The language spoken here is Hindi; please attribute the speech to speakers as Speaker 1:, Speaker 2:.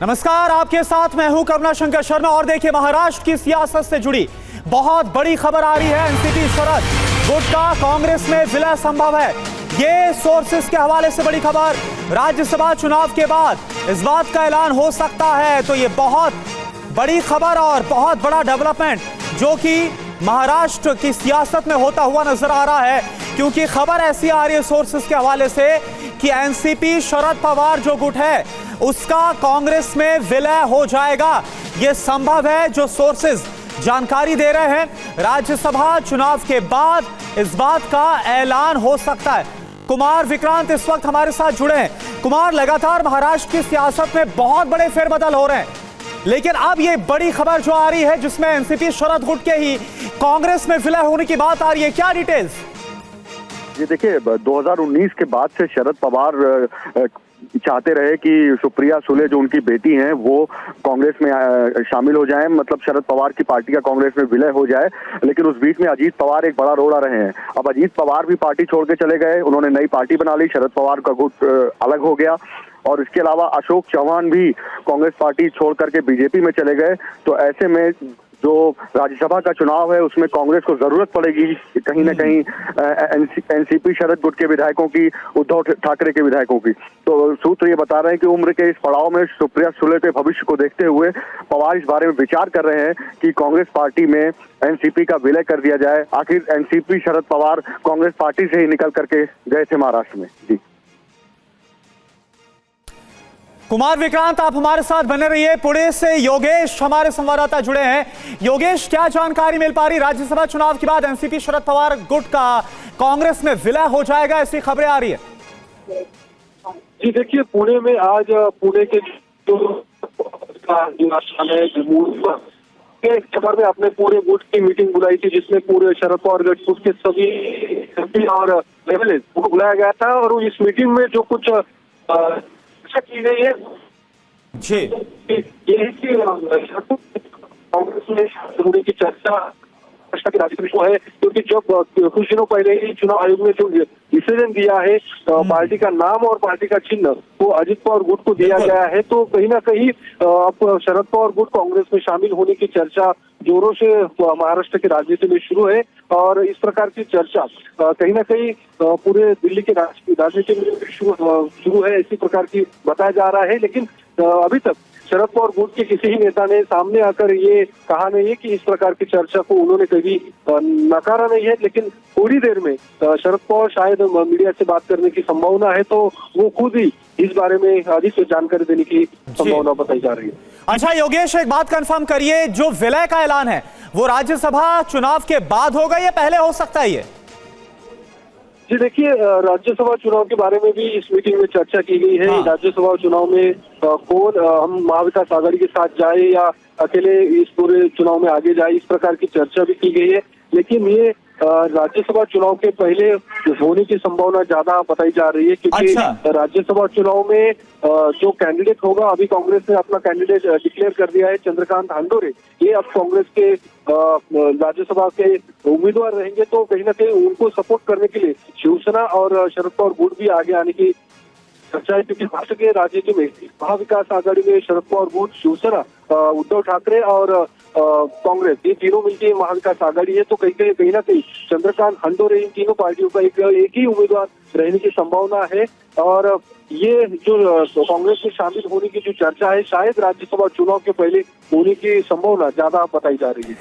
Speaker 1: नमस्कार, आपके साथ मैं हूं करुणा शंकर शर्मा और देखिए महाराष्ट्र की सियासत से जुड़ी बहुत बड़ी खबर आ रही है। एनसीपी शरद गुट का कांग्रेस में विलय संभव है। ये सोर्सेस के हवाले से बड़ी खबर। राज्यसभा चुनाव के बाद इस बात का ऐलान हो सकता है, तो ये बहुत बड़ी खबर और बहुत बड़ा डेवलपमेंट जो कि महाराष्ट्र की सियासत में होता हुआ नजर आ रहा है, क्योंकि खबर ऐसी आ रही है सोर्सेस के हवाले से कि एनसीपी शरद पवार जो गुट है उसका कांग्रेस में विलय हो जाएगा। यह संभव है, जो सोर्सेस जानकारी दे रहे हैं। राज्यसभा चुनाव के बाद इस बात का ऐलान हो सकता है। कुमार विक्रांत इस वक्त हमारे साथ जुड़े हैं। कुमार, लगातार महाराष्ट्र की सियासत में बहुत बड़े फेरबदल हो रहे हैं, लेकिन अब ये बड़ी खबर जो आ रही है जिसमें एनसीपी शरद गुट के ही कांग्रेस में विलय होने की बात आ रही है, क्या डिटेल्स?
Speaker 2: ये देखिए, 2019 के बाद से शरद पवार चाहते रहे कि सुप्रिया सुले जो उनकी बेटी हैं वो कांग्रेस में शामिल हो जाएं, मतलब शरद पवार की पार्टी का कांग्रेस में विलय हो जाए। लेकिन उस बीच में अजीत पवार एक बड़ा रोड़ा रहे हैं। अब अजीत पवार भी पार्टी छोड़ के चले गए, उन्होंने नई पार्टी बना ली, शरद पवार का गुट अलग हो गया। और इसके अलावा अशोक चौहान भी कांग्रेस पार्टी छोड़ करके बीजेपी में चले गए। तो ऐसे में जो राज्यसभा का चुनाव है उसमें कांग्रेस को जरूरत पड़ेगी कहीं ना कहीं एनसीपी शरद गुट के विधायकों की, उद्धव ठाकरे के विधायकों की। तो सूत्र ये बता रहे हैं कि उम्र के इस पड़ाव में सुप्रिया सुले के भविष्य को देखते हुए पवार इस बारे में विचार कर रहे हैं कि कांग्रेस पार्टी में एनसीपी का विलय कर दिया जाए। आखिर एनसीपी शरद पवार कांग्रेस पार्टी से ही निकल करके गए थे महाराष्ट्र में। जी
Speaker 1: कुमार विक्रांत, आप हमारे साथ बने रहिए। पुणे से योगेश हमारे संवाददाता जुड़े हैं। योगेश, क्या जानकारी मिल पा रही? राज्यसभा चुनाव के बाद एनसीपी शरद पवार गुट का कांग्रेस में विलय हो जाएगा, ऐसी खबरें आ रही है।
Speaker 3: जी देखिए, पुणे में आज पुणे के खबर में अपने पूरे गुट की मीटिंग बुलाई थी, जिसमें पूरे शरद पवार गुट के सभी एमपी और लेवल को बुलाया गया था। और इस मीटिंग में जो कुछ की गई है
Speaker 1: जी,
Speaker 3: ये है कि कांग्रेस में होने की चर्चा की राजनीति है, क्योंकि जब कुछ दिनों पहले ही चुनाव आयोग ने जो डिसीजन दिया है पार्टी का नाम और पार्टी का चिन्ह तो अजित पवार गुट को दिया गया है, तो कहीं ना कहीं अब शरद पवार गुट कांग्रेस में शामिल होने की चर्चा जोरों से महाराष्ट्र की राजनीति में शुरू है। और इस प्रकार की चर्चा कहीं ना कहीं पूरे दिल्ली के राजनीति में शुरू है, इसी प्रकार की बताया जा रहा है। लेकिन अभी तक शरद पवार गुट के किसी ही नेता ने सामने आकर ये कहा नहीं है कि इस प्रकार की चर्चा को उन्होंने कभी नकारा नहीं है। लेकिन थोड़ी देर में शरद पवार शायद मीडिया से बात करने की संभावना है, तो वो खुद ही इस बारे में अधिक जानकारी देने की संभावना बताई जा रही है।
Speaker 1: अच्छा योगेश, एक बात कंफर्म करिए, जो विलय का ऐलान है वो राज्यसभा चुनाव के बाद होगा या पहले हो सकता है? ये
Speaker 3: जी देखिए, राज्यसभा चुनाव के बारे में भी इस मीटिंग में चर्चा की गई है। राज्यसभा चुनाव में कौन हम महाविकास आघाड़ी के साथ जाए या अकेले इस पूरे चुनाव में आगे जाए, इस प्रकार की चर्चा भी की गई है। लेकिन ये राज्यसभा चुनाव के पहले होने की संभावना ज्यादा बताई जा रही है, क्योंकि राज्यसभा चुनाव में जो कैंडिडेट होगा, अभी कांग्रेस ने अपना कैंडिडेट डिक्लेयर कर दिया है, चंद्रकांत हंडोरे, ये अब कांग्रेस के राज्यसभा के उम्मीदवार रहेंगे। तो कहीं ना कहीं उनको सपोर्ट करने के लिए शिवसेना और शरद पवार गुट भी आगे आने की चर्चा है, क्योंकि महाराष्ट्र के राजनीति में महाविकास आघाड़ी में शरद पवार गुट, शिवसेना, उद्धव ठाकरे और कांग्रेस, ये तीनों मिलकर महाविकास आघाड़ी है। तो कहीं ना कहीं चंद्रकांत हंडोरे इन तीनों पार्टियों का एक ही उम्मीदवार रहने की संभावना है। और ये जो कांग्रेस में शामिल होने की जो चर्चा है, शायद राज्यसभा चुनाव के पहले होने की संभावना ज्यादा बताई जा रही है।